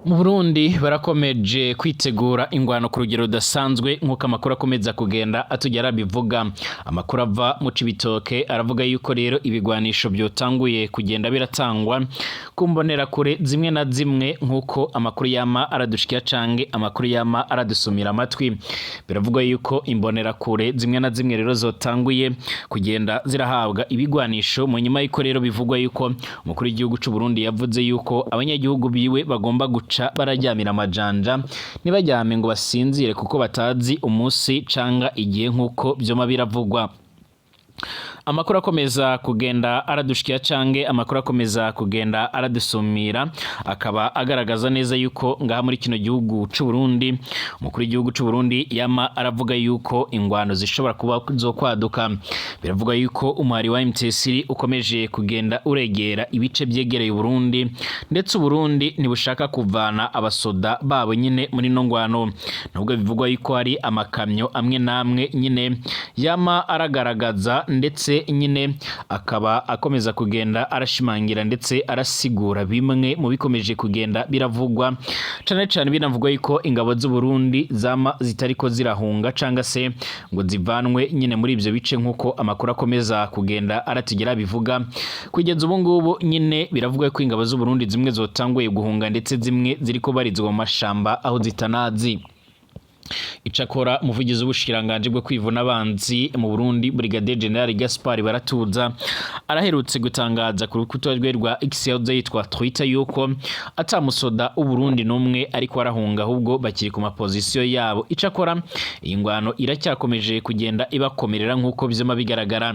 Mu Burundi barakomeje kwitegura ingwano ku rugero rudasanzwe nk'uko amakuru akomeza kugenda atugera bivuga. Amakuru ava mu Cibitoke aravuga yuko rero ibigwanisho byotanguye kugenda biratangwa kumbonera kure zimwe na zimwe nk'uko amakuru yama aradushikira cange amakuru yama aradusumira amatwi. Biravuga yuko imbonera kure zimwe na zimwe rero zotanguye kugenda zirahabwa ibigwanisho mu nyuma y'iko rero bivugwa yuko umukuru w'igihugu c'u Burundi yavuze yuko abanyagihugu biwe bagomba guca barajyamira amajanja nibajyame ngo basinzire kuko batazi umunsi canga igihe nk'uko vyoma biravugwa. Amakuru akomeza kugenda aradushikira cange amakuru akomeza kugenda aradusumira akaba agaragaza neza yuko ngaha muri kino gihugu c'u Burundi umukuru w'igihugu c'u Burundi yama aravuga yuko ingwano zishobora kuba zo kwaduka. Biravuga yuko umwari wa MTSR ukomeje kugenda uregera ibice byegereye Burundi ndetse Burundi nibushaka kuvana abasoda babo nyine muri no ngwano, nubwo bivugwa yuko ari amakamyo amwe namwe nyine yama aragaragaza ndetse nyine akaba akomeza kugenda arashimangira ndetse arasigura bimwe mu bikomeje kugenda biravugwa cane binavugwa yuko ingabo z'u Burundi zama zitariko zirahunga canga se ngo zivanwe nyine muri ivyo bice nk'uko amakuru akomeza kugenda aratugira bivuga. Kugeza ubu ngubu nyine biravugwa ko ingabo z'u Burundi zimwe zotanguye guhunga ndetse zimwe ziriko barizwa mu mashamba aho zitanazi. Icakora umuvugizi w'ubushikiranganje bwo kwivuna abanzi mu Burundi Brigadier General Gaspard Baratuza araherutse gutangaza ku rukuta rwa X yitwa Twitter yuko atamusoda u Burundi numwe ariko arahunga ahubwo bakiri ku maposition yabo. Icakora iyi ngwano iracyakomeje kugenda ibakomerera nk'uko vyema bigaragara.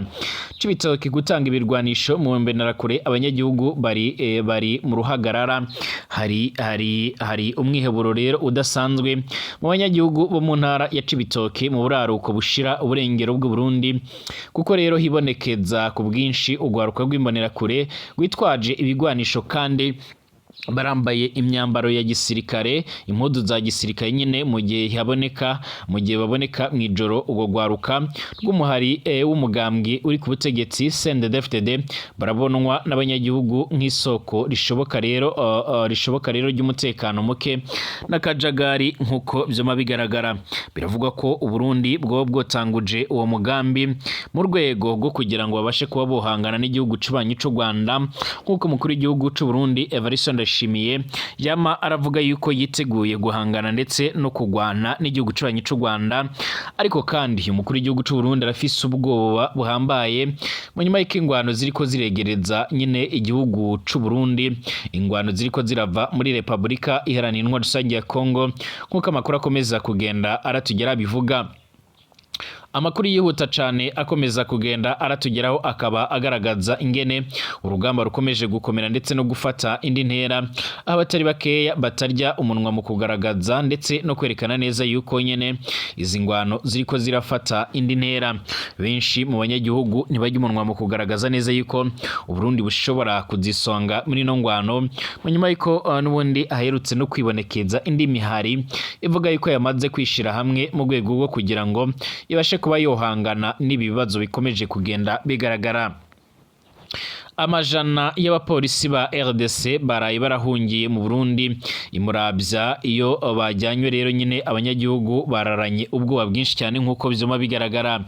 Cibitoke gutanga ibirwanisho mu mbenarakure abanyagihugu bari mu ruhagarara hari umwiheburo rero udasanzwe mu banyagihugu bo mu ntara ya Cibitoke mu buraruko bushira uburengero bw'u Burundi kuko rero hibonekeza ku bwinshi ugwaruka rw'imbonera kure gwitwaje ibigwanisho kandi barambaye imyambaro ya gisirikare impudu za gisirikare nyine mu gihe baboneka mwijoro ugo gwaruka rw'umuhari w'umugambwe uri ku butegetsi CNDD-FDD barabonwa n'abanyagihugu nk'isoko rishoboka rero ry'umutekano muke n'akajagari nk'uko vyoma bigaragara. Biravugwa ko u Burundi bwotanguje uwo mugambi mu rwego rwo kugira ngo babashe kuba bohangana n'igihugu c'ubanyi c'u Rwanda nk'uko umukuru w'igihugu c'u Burundi Ndashimiye yama aravuga yuko yiteguye guhangana ndetse no kugwana n'igihugu c'ubanyi c'u Rwanda, ariko kandi umukuru w'igihugu c'u Burundi arafise ubwoba buhambaye mu nyuma y'ingwano ziriko ziregereza nyine igihugu c'u Burundi, ingwano ziriko zirava muri Republika Iharanira Intwaro Rusange ya Kongo nk'uko amakuru akomeza kugenda aratugera bivuga. Amakuru yihuta cane akomeza kugenda aratugeraho akaba agaragaza ingene urugamba rukomeje gukomera ndetse no gufata indi ntera abatari bakeya batarya umunwa mu kugaragaza ndetse no kwerekana neza yuko nyene izi ngwano ziriko zirafata indi ntera. Benshi mu banyagihugu ntibajya umunwa mu kugaragaza neza yuko u Burundi bushobora kuzisonga muri no ngwano mu nyuma yuko n'ubundi aherutse no kwibonekeza indi mihari ivuga yuko yamaze kwishira hamwe mu rwego rwo kugira ngo ibashe kuba yohangana n'ibibazo bikomeje kugenda bigaragara. Amajana y'abapolisi ba RDC baraye barahungiye mu Burundi imuravya iyo bajyanywe rero nyine abanyagihugu bararanye ubwoba bwinshi cyane nk'uko vyoma bigaragara.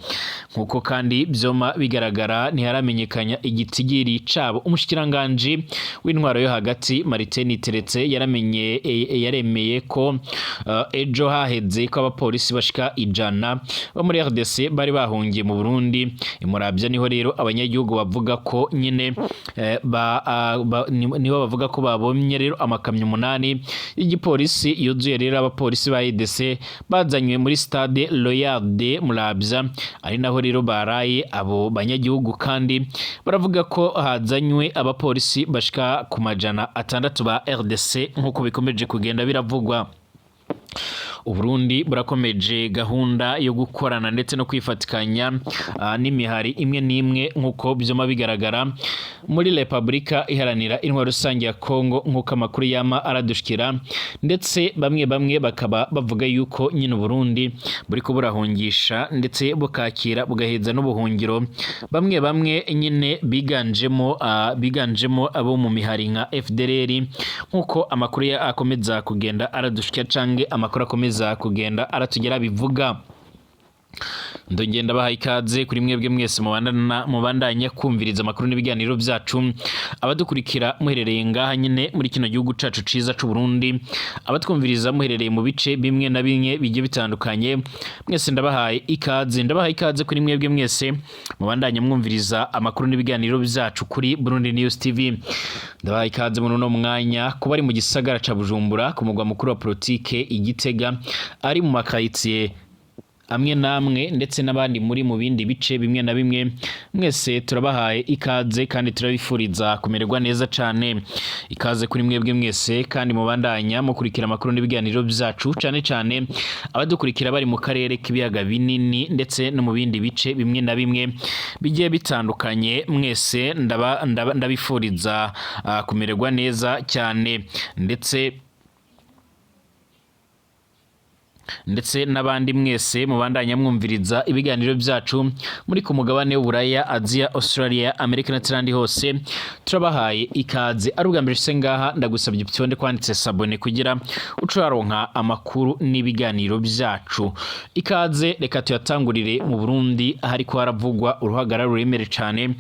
Nk'uko kandi vyoma bigaragara ntiharamenyekanya igitigiri cabo. Umushikiranganje w'intwaro yo hagati Martin Teretse yaremeye ko ejo haheze ko abapolisi bashika 100 bo muri RDC bari bahungiye mu Burundi imuravya niho rero abanyagihugu bavuga ko nyine nibo bavuga ko babonye rero amakamyo 8 y'igipolisi yuzuye rero abapolisi ba EDC bazanywe muri stade Royal de Muravya ari naho rero baraye abo banyagihugu kandi baravuga ko hazanywe abapolisi bashika ku majana 6 ba RDC nk'uko bikomeje kugenda biravugwa. Uburundi burakomeje gahunda yo gukorana ndetse no kwifatikanya n'imihari imwe n'imwe nkuko byoma bigaragara muri Republika Iharanira Intwaro Rusange ya Kongo nkuko amakuru yama aradushikira, ndetse bamwe bakaba bavuga yuko nyine Burundi buri ko burahungisha ndetse bukakira bugaheza n'ubuhungiro bamwe nyine biganjemo abo mu mihari nka FDLR nkuko amakuru akomeza kugenda aradushikira cange amakuru akomeza kugenda aratugera bivuga. Ndongenda baha ikaze kuri mwebwe mwese mubandanya kumviriza amakuru n'ibiganiro byacu, abadukurikira muherereye ngaha nyine muri kino gihugu cacu ciza c'u Burundi, abatwumviriza muherereye mu bice bimwe na bimwe bigiye bitandukanye, mwese ndabahaye ikaze kuri mwebwe mwese mubandanya mwumviriza amakuru n'ibiganiro byacu kuri Burundi News TV. Ndabahaye ikaze muri no mwanya kuba ari mu gisagara ca Bujumbura ku mugwa mukuru wa politike Igitega, ari mu makaritsiye amwe namwe ndetse n'abandi muri mu bindi bice bimwe na bimwe, mwese turabahaye ikaze kandi turabifuriza kumererwa neza cane. Ikaze kuri mwebwe mwese kandi mubandanya mukurikira amakuru n'ibiganiro byacu, cane abadukurikira bari mu karere k'ibiyaga binini ndetse no mu bindi bice bimwe na bimwe bigiye bitandukanye, mwese ndabifuriza kumererwa neza cyane, ndetse n'abandi mwese mubandanya mwumviriza ibiganiro byacu muri ku mugabane w'Uburaya, Asia, Australia, Amerika n'ahandi hose, turabahaye ikaze. Ari ubwa mbere ngaha ndagusabye utonde kwanditse sabone kugira ucaronka amakuru n'ibiganiro byacu. Ikaze, reka tuyatangurire mu Burundi ahari ko haravugwa uruhagarara ruremere cyane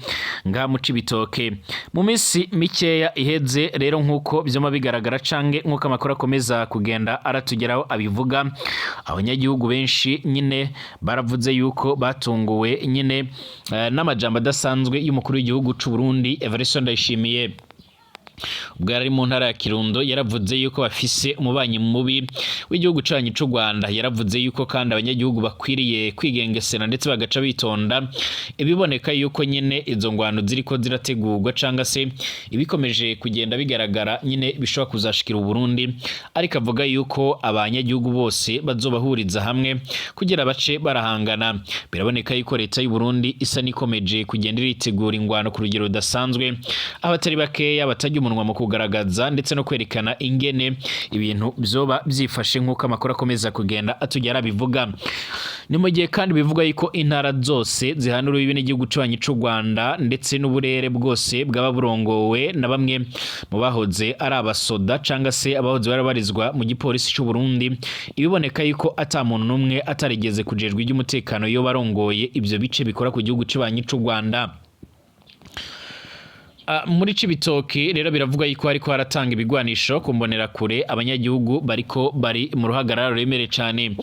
ngaha mu Cibitoke mu minsi mikeya iheze. Rero nkuko byoma bigaragara cange nkuko amakuru akomeza kugenda aratugeraho abivuga, abanyagihugu benshi nyine baravuze yuko batunguwe nyine n'amajambo adasanzwe y'umukuru w'igihugu c'u Burundi Evariste Ndayishimiye. Ubwo yari mu ntara ya Kirundo yaravuze yuko bafise umubanyi mubi w'igihugu canyu c'u Rwanda, yaravuze yuko kandi abanyagihugu bakwiriye kwigengesera ndetse bagaca bitonda ibiboneka yuko nyine izo ngwano ziriko zirategurwa canga se ibikomeje kugenda bigaragara nyine bishobora kuzashikira Burundi, ariko avuga yuko abanyagihugu bose bazobahuriza hamwe kugira bace barahangana. Biraboneka yuko leta y'u Burundi isa nikomeje kugenda iritegura ingwano ku rugero rudasanzwe, abatari bakeya batajya umunwa mu kugaragaza ndetse no kwerekana ingene ibintu byoba byifashe nkuko amakuru akomeza kugenda atugera bivuga. Ni mu gihe kandi bivuga yuko intara zose zihanura ibi n'igihugu cy'u Rwanda ndetse n'uburere bwose bwaba burongowe na bamwe mu bahoze ari abasoda canga se abahoze barabarizwa mu gipolisi cy'u Burundi, ibiboneka yuko ata muntu numwe atarigeze kujerwa iby'umutekano yo barongoye ibyo bice bikora ku gihugu cy'u Rwanda. Muri Cibitoke rero biravuga yuko hariko haratanga ibigwanisho kumbonera kure abanyagihugu bari mu ruhagarara ruremere cyane.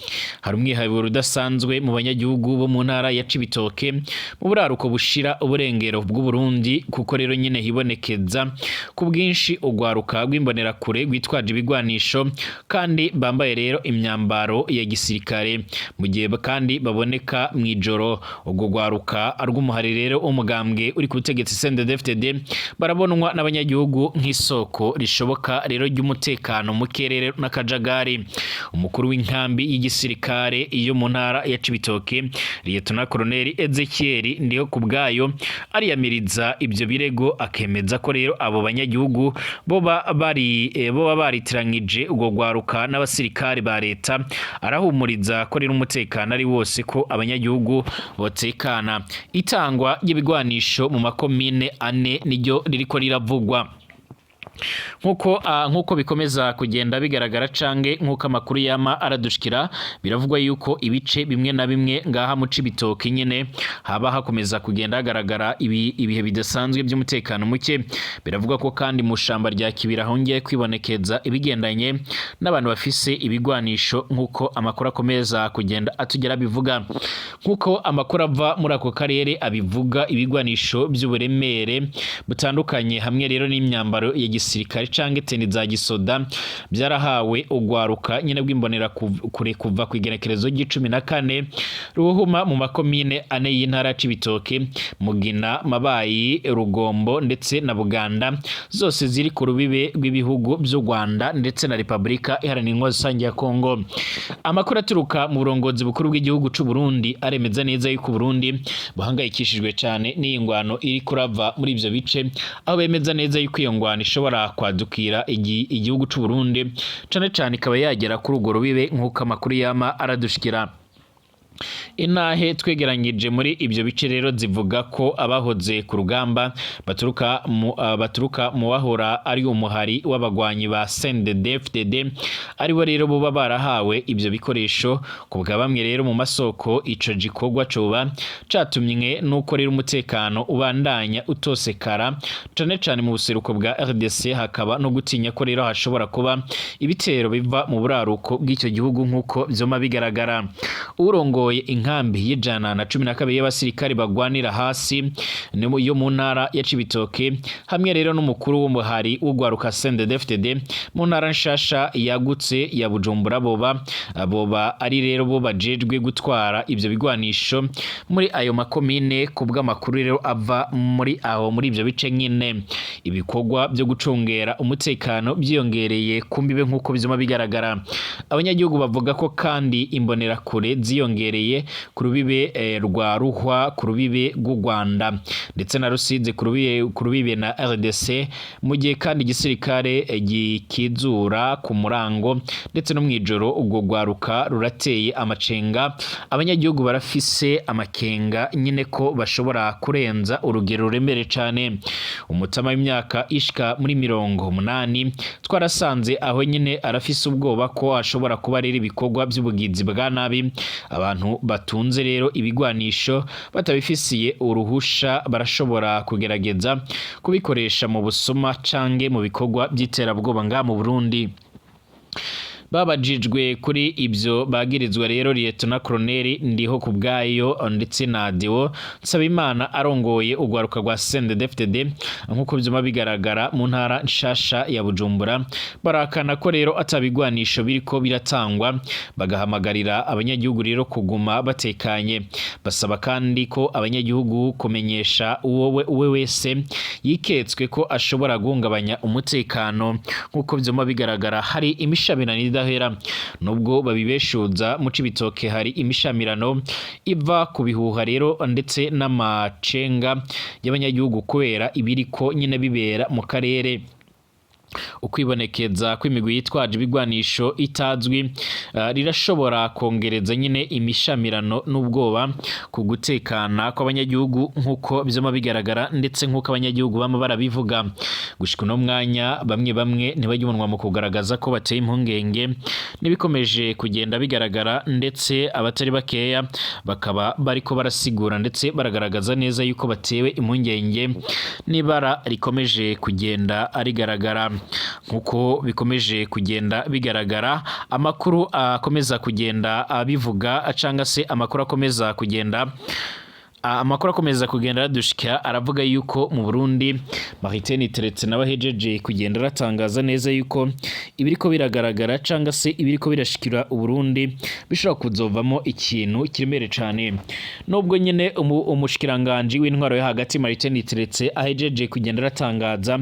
Hari umwihaburo udasanzwe mu banyagihugu bo mu ntara ya Cibitoke mu buraruko bushira uburengero bw'u Burundi, kuko rero nyine hibonekeza ku bwinshi ugwaruka rw'imbonera kure gwitwaje ibigwanisho kandi bambaye rero imyambaro ya gisirikare, mu gihe kandi baboneka mwijoro. Ubwo gwaruka rw'umuhari rero umugambwe uri ku butegetsi CNDD-FDD barabonwa n'abanyagihugu nk'isoko rishoboka rero ry'umutekano mu kerere n'akajagari. Umukuru w'inkambi y'igisirikare iyo mu ntara ya Cibitoke Lieutenant Colonel Ezekiel ndiho kubgayo ariyamiriza ibyo birego, akemeza ko rero abo banyagihugu boba baritirangije ubwo gwaruka n'abasirikare ba leta. Arahumuriza ko rero umutekano ari wose, ko abanyagihugu botekana. Itangwa y'ibigwanisho mu makomine 4 niryo ririko riravugwa. Nkuko bikomeza kugenda bigaragara cange nkuko amakuru yama aradushikira, biravugwa yuko ibice bimwe na bimwe ngaha mu Cibitoke nyene haba hakomeza kugenda hagaragara ibihe bidasanzwe by'umutekano muke. Biravugwa ko kandi mu shamba rya Kibira hongeye kwibonekeza ibigendanye n'abantu bafise ibigwanisho, nkuko amakuru akomeza kugenda atugera bivuga. Nkuko amakuru ava muri ako karere abivuga, ibigwanisho by'uburemere butandukanye hamwe rero n'imyambaro ya gisirikare canke teni za gisoda byarahawe ugwaruka nyine bw'imbonera kure kuva ku igenekerezo g'14 ruhuma mu makomine ane y'intara c'ibitoke Mugina Mabayi Rugombo ndetse na Buganda zose ziri ku rubibe rw'ibihugu by'u Rwanda ndetse na Republika Iharanira Rusange ya Kongo. Amakuru aturuka mu burongozi bukuru bw'igihugu c'u Burundi aremeza neza yuko Burundi buhangayikishijwe cyane n'iyi ngwano iri kurava muri ivyo bice, aho bemeza neza yuko iyo ngwano ishobora kwadukira igihugu c'u Burundi cane cane ikaba yagera kuri urwo rubibe nk'uko amakuru yama aradushikira. Intahe twegeranyije muri ibyo bice rero zivuga ko abahoze ku rugamba baturuka mu bahora ari umuhari w'abagwanyi ba CNDD-FDD ari bo rero buba barahawe ibyo bikoresho. Kubwa bamwe rero mu masoko ico gikorwa coba catumye nuko rero umutekano ubandanya utosekara cane cane mu buseruko bwa RDC, hakaba no gutinya ko rero hashobora kuba ibitero biva mu buraruko bw'icyo gihugu nk'uko vyoma bigaragara. Urongoye inkambi y'ijana na 12 y'abasirikari bagwanira hasi yo mu ntara ya Cibitoke hamwe rero n'umukuru w'umuhari w'ugwaruka CNDD-FDD mu ntara nshasha yagutse ya Bujumbura boba ari rero bo bajejwe gutwara ivyo bigwanisho muri ayo makomine. Kubwa makuru rero ava muri ivyo bice nyine ibikorwa byo gucungera umutekano byiyongereye kumbibe nk'uko bizoma bigaragara. Abanyagihugu bavuga ko kandi imbonera kure ziyongereye ku rubibe rwa Ruhwa, ku rubibe rw'u Rwanda ndetse na Rusizi, ku rubibe na RDC, mu gihe kandi igisirikare gikizura ku murango ndetse no mwijoro ubwo gwaruka rurateye amacenga. Abanyagihugu barafise amakenga nyine ko bashobora kurenza urugero ruremere cyane. Umutama w'imyaka ishika muri 80 twarasanze aho nyine arafise ubwoba ko ashobora kuba rero ibikorwa by'ubugizi bwa nabi. Abantu batunze rero ibigwanisho batabifisiye uruhusha barashobora kugerageza kubikoresha mu busuma cange mu bikorwa by'iterabwoba nga mu Burundi. Babajijwe kuri ibyo bagirizwa rero Lieutenant Colonel Ndiho kubgayo ndetse na Deo Nsabimana arongoye ugwaruka rwa CNDD-FDD nkuko byuma bigaragara mu ntara nshasha ya Bujumbura, barakana ko rero atabigwanisho biriko biratangwa, bagahamagarira abanyagihugu rero kuguma batekanye. Basaba kandi ko abanyagihugu kumenyesha uwe wese yiketswe ko ashobora guhungabanya umutekano nkuko byuma bigaragara. Hari imishamirano nubwo babibeshuza mu Cibitoke hari imishamirano iva ku bihuha rero ndetse n'amacenga y'abanyagihugu kubera ibiriko nyine bibera mu karere. Ukwibonekeza kw'imigwi yitwaje ibigwanisho itazwi rirashobora kongereza nyine imishamirano n'ubwoba ku gutekana kw'abanyagihugu nkuko bizoma bigaragara ndetse nkuko abanyagihugu bama barabivuga. Gushika no mwanya bamwe ntibajyumunwa mu kugaragaza ko bateye impungenge nibikomeje kugenda bigaragara, ndetse abatari bakeya bakaba bariko barasigura ndetse baragaragaza neza yuko batewe impungenge nibara rikomeje kugenda arigaragara. Nkuko bikomeje kugenda bigaragara, amakuru akomeza kugenda abivuga acanga se amakuru akomeza kugenda radushika aravuga yuko mu Burundi Mariteni Teretse n'abahejeje kugenda ratangaza neza yuko ibiriko biragaragara canga se ibiriko birashikira u Burundi bishobora kuzovamo ikintu kiremere cyane. Nubwo nyene umushikiranganje w'intwaro yo hagati Mariteni Teretse ahejeje kugenda ratangaza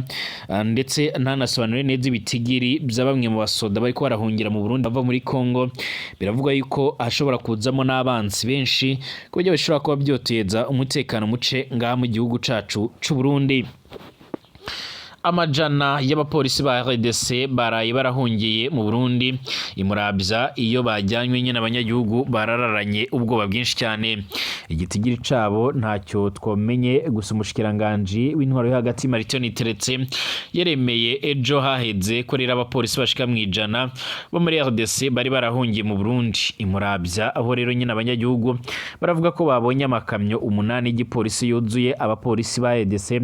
ndetse ntanasobanure neza ibitigiri by'abamwe mu basoda bariko barahungira mu Burundi bava muri Kongo, biravuga yuko hashobora kuzamo n'abansi benshi kubyo bishobora kuba byoteza umutekano muce ngaha mu gihugu cacu c'u Burundi. Amajana y'abapolisi ba RDC baraye barahungiye mu Burundi imurabya iyo bajyanywe nyine abanyagihugu barararanye ubwoba bwinshi cyane. Igitigiri cabo ntacyo twomenye, gusa umushikiranganje w'intwaro yo hagati Maritoni Teretse yeremeye ejo haheze ko rero abapolisi bashika mu ijana bo muri RDC bari barahungiye mu Burundi imurabya, aho rero nyine abanyagihugu baravuga ko babonye amakamyo 8 y'igipolisi yuzuye abapolisi ba RDC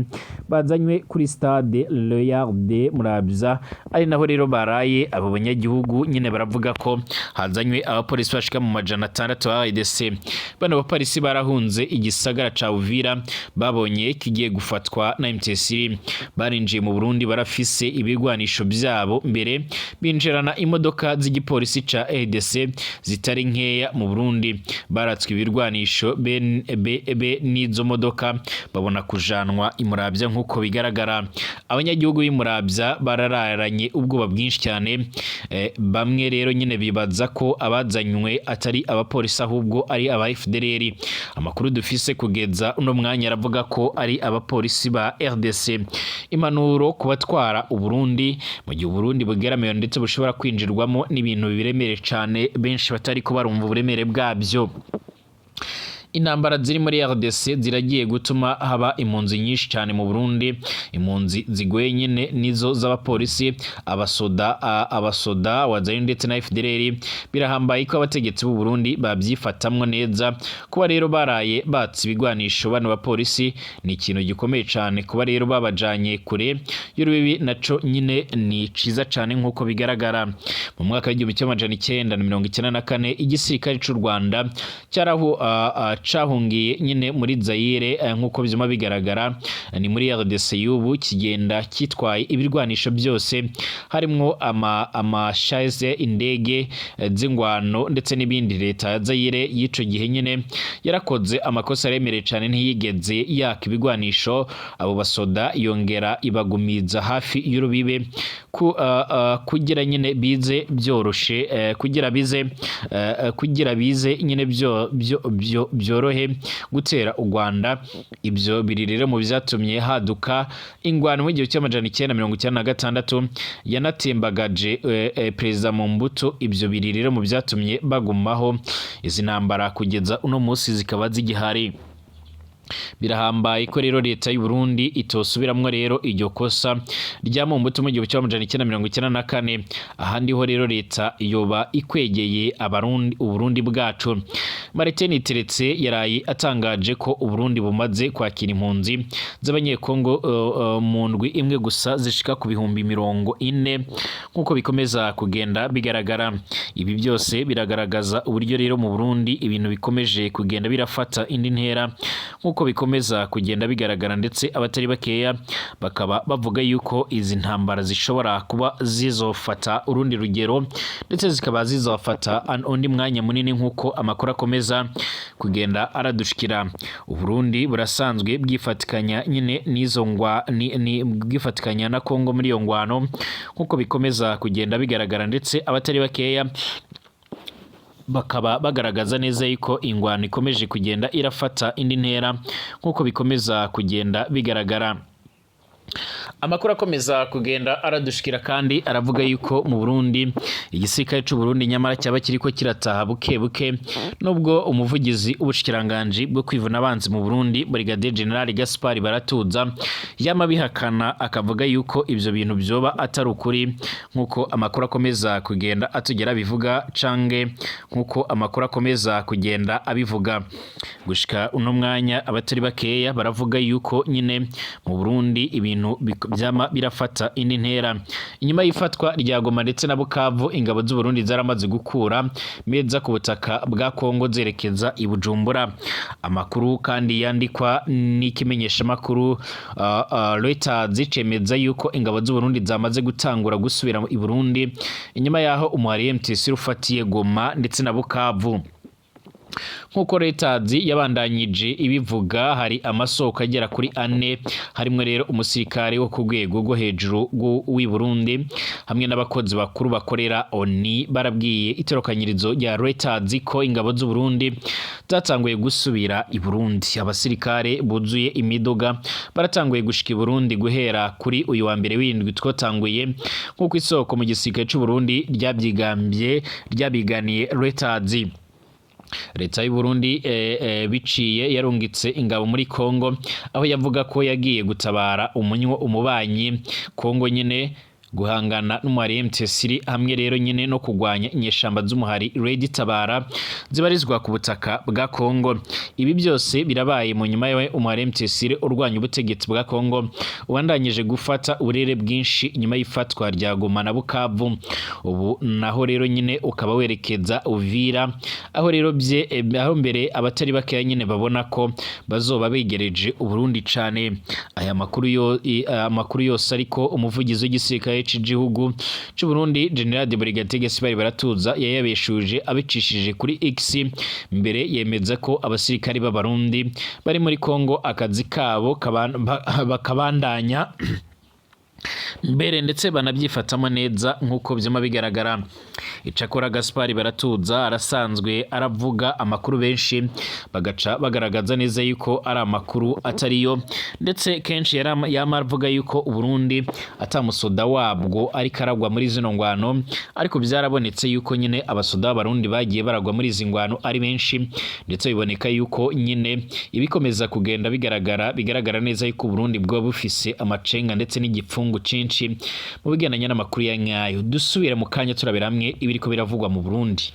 bazanywe kuri stade Loyarde murabya, ari naho rero baraye abo banyagihugu nyine baravuga ko hazanywe abapolisi bashika mu majana 6 ba RDC. Bano bapolisi barahunze igisagara ca Uvira babonye kigiye gufatwa na M23 barinjiye mu Burundi barafise ibigwanisho byabo mbere binjirana imodoka z'igipolisi ca RDC zitari nkeya mu Burundi baratswe ibirwanisho be n'izo modoka babona kujanwa imuravya nkuko bigaragara abanyagihugu b'imuravya barararanye ubwoba bwinshi cyane bamwe rero nyine bibaza ko abazanywe atari abapolisi ahubwo ari aba FDLR amakuru dufise kugeza uno mwanya aravuga ko ari abapolisi ba RDC impanuro kubatwara Uburundi mu gihe Uburundi bugeramiwe ndetse bushobora kwinjirwamo n'ibintu biremere cyane benshi batari ko barumva uburemere bwabyo intambara ziri muri RDC ziragiye gutuma haba impunzi nyinshi cyane mu Burundi impunzi zigoye nyine nizo z'abapolisi abasoda wazanye ndetse na FDLR birahambaye ko abategetsi b'u Burundi babyifatamwe neza kuba rero baraye batsi bigwanisho bano bapolisi ni ikintu gikomeye cyane kuba rero babajanye kure y'urubibi naco nyine ni ciza cyane nkuko bigaragara mu mwaka w'1994 igisirikare cy'u Rwanda cyaraho cahungiye nyine muri Zaire nkuko bizima bigaragara ni muri RDC y'ubu kigenda kitwaye ibirwanisho byose harimwo amashaze indege z'ingwano ndetse n'ibindi leta ya Zaire yico gihe nyine yarakoze amakosa remereye cyane ntiyigeze yaka ibigwanisho abo basoda yongera ibagumiza hafi y'urubibe kugira nyine bize byoroshe kugira bize nyine byorohe gutera u Rwanda ibyo biri rero mu byatumye haduka ingwano mu 1996 yanatembagaje perezida Mumbuto ibyo biri rero mu byatumye bagumaho izi ntambara kugeza uno munsi zikaba zigihari birahambaye ko rero leta y'u Burundi itosubiramwe rero iryo kosa rya Mumbuto mu 1994 ahandi ho rero leta yoba ikwegeye Uburundi bwacu Martin Iteretse yaraye atangaje ko Uburundi bumaze kwakira impunzi z'abanyekongo mu ndwi imwe gusa zishika ku bihumbi 40 nkuko bikomeza kugenda bigaragara ibi byose biragaragaza uburyo rero mu Burundi ibintu bikomeje kugenda birafata indi ntera nkuko bikomeza kugenda bigaragara ndetse abatari bakeya bakaba bavuga yuko izi ntambara zishobora kuba zizofata urundi rugero ndetse zikaba zizofata undi mwanya munini nkuko amakuru akomeza kugenda aradushikira Uburundi burasanzwe bwifatikanya nyine nizo bwifatikanya na Kongo muri iyo ngwano nkuko bikomeza kugenda bigaragara ndetse abatari bakeya bakaba bagaragaza neza yuko ingwano ikomeje kugenda irafata indi ntera nkuko bikomeza kugenda bigaragara amakuru akomeza kugenda aradushikira kandi aravuga yuko mu Burundi igisirikare cy'u Burundi nyamara cyaba kiriko kirataha buke nubwo umuvugizi ubushikiranganje bwo kwivuna abanzi mu Burundi Brigadier General Gaspard Baratuza yama bihakana akavuga yuko ivyo bintu byoba atari ukuri nkuko amakuru akomeza kugenda atugera bivuga cange nkuko amakuru akomeza kugenda abivuga gushika uno mwanya abatari bakeya baravuga yuko nyine mu Burundi ibintu byama birafata indi ntera inyuma y'ifatwa rya Goma ndetse na Bukavu ingabo z'u Burundi zaramaze gukura meza ku butaka bwa Kongo zerekeza i Bujumbura amakuru kandi yandikwa n'ikimenyesha makuru Reuters zicemeza yuko ingabo z'u Burundi zamaze gutangura gusubira i Burundi inyuma yaho umuhari MTC rufatiye Goma ndetse na Bukavu nkuko Reuters yabandanyije ibivuga hari amasoko agera kuri 4 harimwe rero umusirikare wo ku rwego rwo hejuru w'i Burundi hamwe n'abakozi bakuru bakorera ONI barabwiye itorokanyirizo rya Reuters ko ingabo z'u Burundi zatanguye gusubira i Burundi abasirikare buzuye imidoga baratanguye gushika i Burundi guhera kuri uyu wa mbere w'indwi twatanguye nkuko isoko mu gisirikare cy'u Burundi ryabiganiye Reuters Leta y'u Burundi biciye yarungitse ingabo muri Kongo aho yavuga ko yagiye gutabara umubanyi Kongo nyine guhangana n'umuhari MTSR hamwe rero nyine no kugwanya inyeshamba z'umuhari Intambara zibarizwa ku butaka bwa Kongo. Ibi byose birabaye mu nyuma yawe umuhari MTSR urwanya ubutegetsi bwa Kongo ubandanyije gufata uburere bwinshi nyuma y'ifatwa rya Goma na Bukavu. Ubu naho rero nyine ukaba werekeza Uvira aho rero aho mbere abatari bakeya nyine babona ko bazoba begereje Uburundi cane. Aya makuru yose ariko umuvugizi w'igisirikare cy'igihugu cy'u Burundi General de Brigade Gaspard Baratuza yayabeshuje abicishije kuri X mbere yemeza ko abasirikari b'Abarundi bari muri Kongo akazi kabo bakabandanya mbere ndetse banabyifatamo neza nkuko byuma bigaragara. Icakora Gaspard Baratuza arasanzwe aravuga amakuru benshi bagaca bagaragaza neza yuko ari amakuru atariyo, ndetse kenshi yamavuga yuko Uburundi atamusoda wabwo ari karagwa muri zino ngwano, ariko byarabonetse yuko nyine abasoda b'Abarundi bagiye baragwa muri izi ngwano ari benshi, ndetse biboneka yuko nyine ibikomeza kugenda bigaragara neza yuko Uburundi bwo bufise amacenga ndetse n'igipfungu cinshi mu bigendanye n'amakuru ya nyayo. Dusubire mu kanya turabera hamwe ibiriko biravugwa mu Burundi.